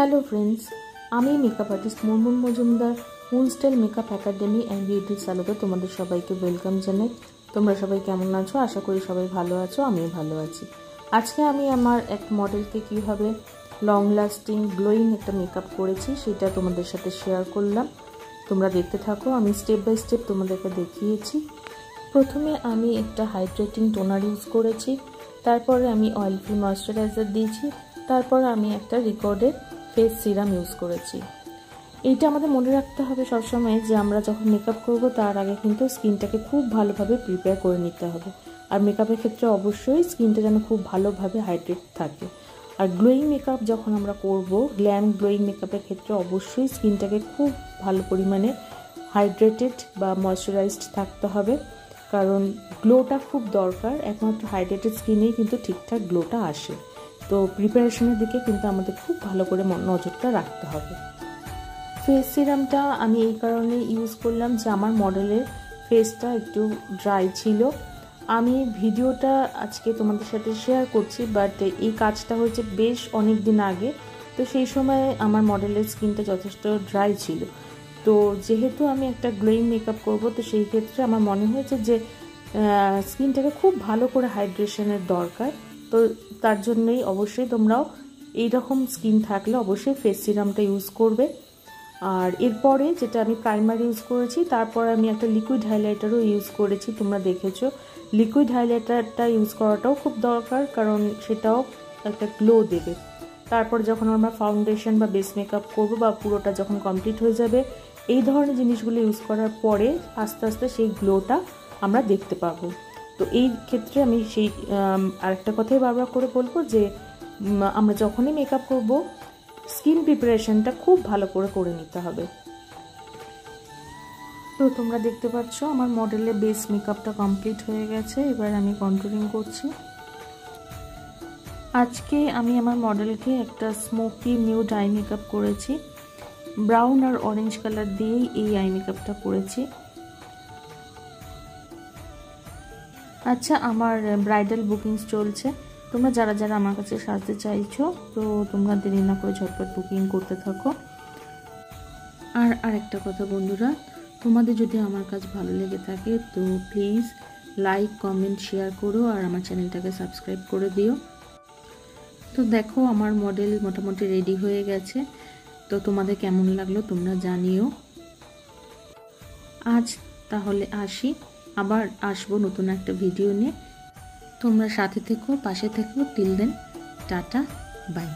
Hello friends, আমি makeup artist Munmun Majumdar Moon Style Makeup Academy and Beauty স্যালুনে তোমাদের সবাইকে ওয়েলকাম জানাই। তোমরা সবাই কেমন আছো? আশা করি সবাই ভালো আছো, আমিও ভালো আছি। আজকে আমি আমার এক মডেলকে কীভাবে লং লাস্টিং গ্লোয়িং একটা মেকআপ করেছি সেটা তোমাদের সাথে শেয়ার করলাম। তোমরা দেখতে থাকো, আমি স্টেপ বাই স্টেপ তোমাদেরকে দেখিয়েছি। প্রথমে আমি একটা হাইড্রেটিং টোনার ইউজ করেছি, তারপরে আমি অয়েল ফ্রি ময়শ্চারাইজার দিয়েছি, তারপর আমি একটা রিকর্ডের ফেস সিরাম ইউজ করেছি। এইটা আমাদের মনে রাখতে হবে সবসময় যে আমরা যখন মেকআপ করব তার আগে কিন্তু স্কিনটাকে খুব ভালোভাবে প্রিপেয়ার করে নিতে হবে। আর মেকআপের ক্ষেত্রে অবশ্যই স্কিনটা যেন খুব ভালোভাবে হাইড্রেট থাকে। আর গ্লোয়িং মেকআপ যখন আমরা করব, গ্ল্যাম গ্লোয়িং মেকআপের ক্ষেত্রে অবশ্যই স্কিনটাকে খুব ভালো পরিমাণে হাইড্রেটেড বা ময়শ্চারাইজড থাকতে হবে, কারণ গ্লোটা খুব দরকার। একমাত্র হাইড্রেটেড স্কিনেই কিন্তু ঠিকঠাক গ্লোটা আসে। তো প্রিপারেশনের দিকে কিন্তু আমাদের খুব ভালো করে নজরটা রাখতে হবে। ফেস সিরামটা আমি এই কারণে ইউজ করলাম যে আমার মডেলের ফেসটা একটু ড্রাই ছিল। আমি ভিডিওটা আজকে তোমাদের সাথে শেয়ার করছি, বাট এই কাজটা হয়েছে বেশ অনেক দিন আগে। তো সেই সময় আমার মডেলের স্কিনটা যথেষ্ট ড্রাই ছিল। তো যেহেতু আমি একটা গ্লোয়িং মেকআপ করব, তো সেই ক্ষেত্রে আমার মনে হয়েছে যে স্কিনটাকে খুব ভালো করে হাইড্রেশনের দরকার। তো তার জন্যই অবশ্যই তোমরাও এইরকম স্কিন থাকলে অবশ্যই ফেস সিরামটা ইউজ করবে। আর এরপরে যেটা আমি প্রাইমার ইউজ করেছি, তারপর আমি একটা লিকুইড হাইলাইটারও ইউজ করেছি। তোমরা দেখেছো লিকুইড হাইলাইটারটা ইউজ করাটাও খুব দরকার, কারণ সেটাও একটা গ্লো দেবে। তারপর যখন আমরা ফাউন্ডেশন বা বেস মেকআপ করবো বা পুরোটা যখন কমপ্লিট হয়ে যাবে, এই ধরনের জিনিসগুলো ইউজ করার পরে আস্তে আস্তে সেই গ্লোটা আমরা দেখতে পাবো। তো এই ক্ষেত্রে আমি সেই আরেকটা কথাই বারবার করে বলবো যে আমরা যখনই মেকআপ করব স্কিন প্রিপারেশনটা খুব ভালো করে নিতে হবে। তো তোমরা দেখতে পাচ্ছ আমার মডেলের বেস মেকআপটা কমপ্লিট হয়ে গেছে। এবার আমি কন্ট্রোলিং করছি। আজকে আমি আমার মডেলকে একটা স্মোকি নিউড আই মেকআপ করেছি। ব্রাউন আর অরেঞ্জ কালার দিয়েই এই আই মেকআপটা করেছি। আচ্ছা, আমার ব্রাইডাল বুকিংস চলছে। তোমরা যারা যারা আমার কাছে সাজতে চাইছো, তো তোমরা দেরি না করে ঝটপট বুকিং করতে থাকো। আর আরেকটা কথা বন্ধুরা, তোমাদের যদি আমার কাজ ভালো লেগে থাকে তো প্লিজ লাইক, কমেন্ট, শেয়ার করো আর আমার চ্যানেলটাকে সাবস্ক্রাইব করে দিও। তো দেখো আমার মডেল মোটামুটি রেডি হয়ে গেছে। তো তোমাদের কেমন লাগলো তোমরা জানিও। আজ তাহলে আসি, আবার আসবো নতুন একটা ভিডিও নিয়ে। তোমরা সাথে থেকো, পাশে থেকো। Till then, tata, by.